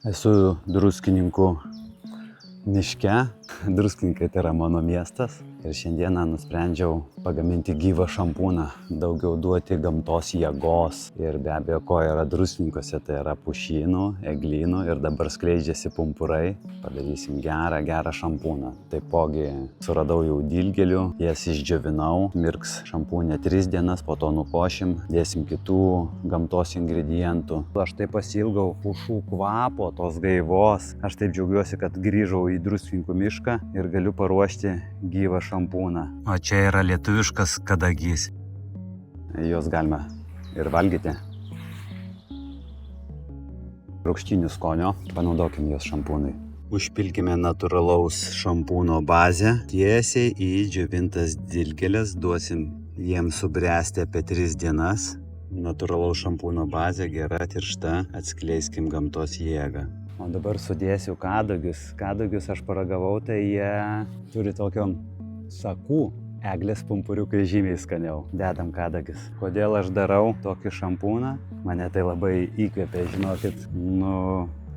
Esu Druskininkų miške. Druskininkai tai yra mano miestas. Ir šiandieną nusprendžiau pagaminti gyvą šampūną, daugiau duoti gamtos jėgos. Ir be abejo, ko yra druskininkuose, tai yra pušynų, eglynų ir dabar skleidžiasi pumpurai. Padarysim gerą šampūną. Taipogi suradau jau dilgėlių, jas išdžiovinau, mirks šampūnė 3 dienas, po to nukošim, dėsim kitų gamtos ingredientų. Aš taip pasiilgau pušų kvapo, tos gaivos. Aš taip džiaugiuosi, kad grįžau į Druskininkų mišką ir galiu paruošti gyvą šampūną. O čia yra lietuviškas kadagys. Jos galima ir valgyti. Rūgštinių skonio, panaudokim jos šampūnui. Užpilkime natūralaus šampūno bazę tiesiai į džiovintas dilgėles, duosim jiems subręsti apie 3 dienas. Natūralaus šampūno bazė gera, tiršta, atskleiskim gamtos jėgą. O dabar sudėsiu kadagius. Kadagius aš paragavau, tai jie turi tokio sakų. Eglės pumpuriukai žymiai skaniau. Dedam kadagius. Kodėl aš darau tokį šampūną? Mane tai labai įkvėpė, žinokit,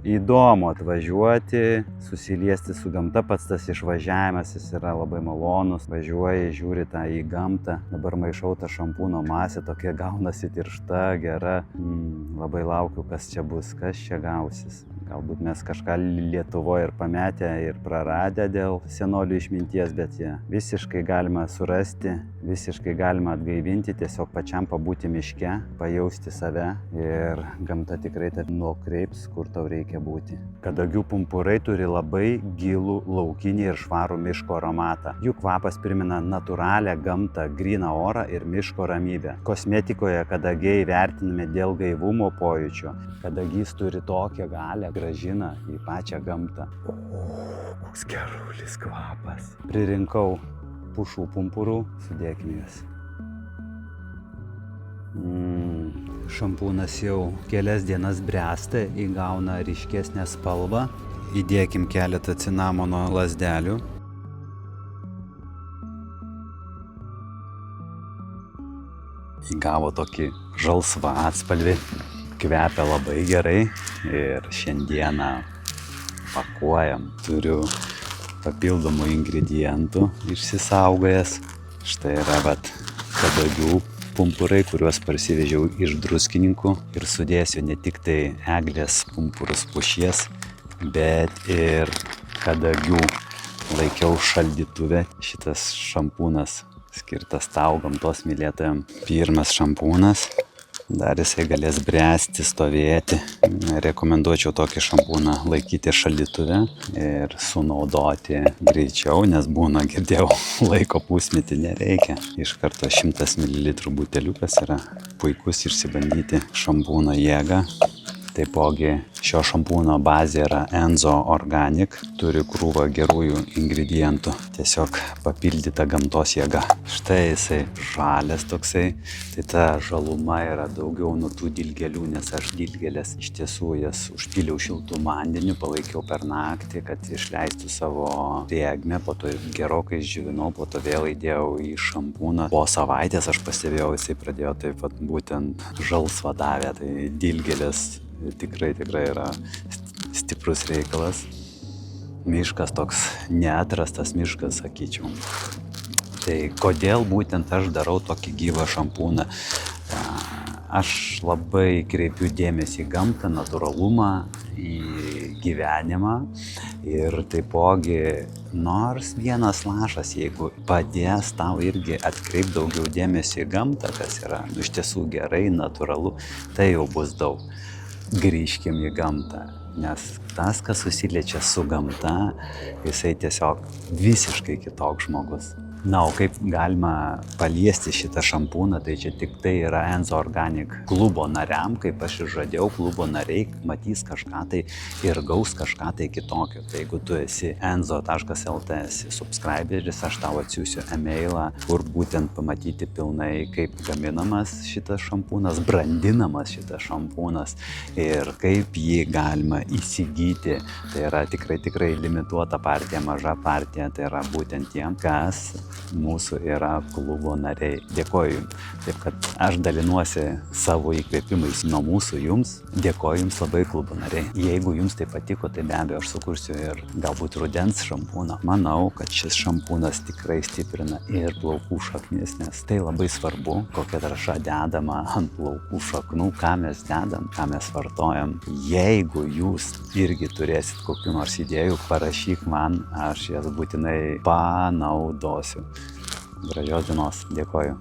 įdomu atvažiuoti, susiliesti su gamta. Pats tas išvažiavimas, jis yra labai malonus. Važiuoji, žiūri tą į gamtą. Dabar maišau tą šampūno masę, tokia gaunasi tiršta, gera. Labai laukiu, kas čia bus, kas čia gausis. Galbūt mes kažką Lietuvoje ir pametę ir praradę dėl senolių išminties, bet jie visiškai galima surasti, visiškai galima atgaivinti, tiesiog pačiam pabūti miške, pajausti save ir gamta tikrai tave nukreips, kur tau reikia būti. Kadagių pumpurai turi labai gilų laukinį ir švarų miško aromatą. Jų kvapas primena natūralią gamtą, gryną orą ir miško ramybę. Kosmetikoje kadagiai vertinami dėl gaivumo pojūčio. Kadagys turi tokią galią, grąžina į pačią gamtą. O, koks gerulis kvapas. Pririnkau pušų pumpurų, sudėkime juos. Šampūnas jau kelias dienas bręsta, įgauna ryškesnę spalvą. Įdėkim keletą cinamono lazdelių. Įgavo tokį žalsvą atspalvį. Kvepia labai gerai ir šiandieną pakuojam. Turiu papildomų ingredientų išsisaugojęs. Štai yra kadagių pumpurai, kuriuos parsivežiau iš Druskininkų ir sudėsiu ne tik tai eglės pumpurus pušies, bet ir kadagių. Laikiau šaldytuve. Šitas šampūnas skirtas tau, gamtos mylėtojam. Pirmas šampūnas. Dar jisai galės bręsti, stovėti. Rekomenduočiau tokį šampūną laikyti šaldytuve ir sunaudoti greičiau, nes būna, girdėjau, laiko pusmetį nereikia. Iš karto 100 ml buteliukas yra puikus išsibandyti šampūno jėgą. Taipogi šio šampūno bazė yra Enzo Organic, turi krūvą gerųjų ingredientų, tiesiog papildyta gamtos jėga. Štai jisai žalias toksai, tai ta žaluma yra daugiau nuo tų dilgėlių, nes aš dilgėlės iš tiesų jas užpyliau šiltų vandeniu, palaikiau per naktį, kad išleistų savo drėgmę, po to gerokai išdžiovinau, po to vėl įdėjau į šampūną. Po savaitės aš pastebėjau, jisai pradėjo taip pat būtent žalsvą davė, tai dilgėlės tikrai yra stiprus reikalas. Miškas toks neatrastas miškas, sakyčiau. Tai kodėl būtent aš darau tokį gyvą šampūną? Aš labai kreipiu dėmesį į gamtą, natūralumą, į gyvenimą ir taipogi nors vienas lašas, jeigu padės tau irgi atkreipti daugiau dėmesį į gamtą, kas yra iš tiesų gerai, natūralu, tai jau bus daug. Grįžkim į gamtą, nes tas, kas susiliečia su gamta, jisai tiesiog visiškai kitoks žmogus. Na, o kaip galima paliesti šitą šampūną, tai čia tik tai yra Enzo Organic klubo nariam, kaip aš ir žadėjau, klubo nariai matys kažką tai ir gaus kažką tai kitokio. Tai jeigu tu esi enzo.lt, esi subscriberis, aš tau atsiųsiu e-mailą, kur būtent pamatyti pilnai, kaip gaminamas šitas šampūnas, brandinamas šitas šampūnas ir kaip jį galima įsigyti. Tai yra tikrai limituota partija, maža partija, tai yra būtent tiem, kas mūsų yra klubo nariai. Dėkoju jums. Taip kad aš dalinuosi savo įkvėpimais nuo mūsų jums. Dėkoju jums labai, klubo nariai. Jeigu jums tai patiko, tai be abejo aš sukursiu ir galbūt rudens šampūną. Manau, kad šis šampūnas tikrai stiprina ir plaukų šaknis, nes tai labai svarbu, kokia trąša dedama ant plaukų šaknų, ką mes dedam, ką mes vartojam. Jeigu jūs irgi turėsit kokių nors idėjų, parašyk man, aš jas būtinai panaudosiu. Gražios dienos. Dėkoju.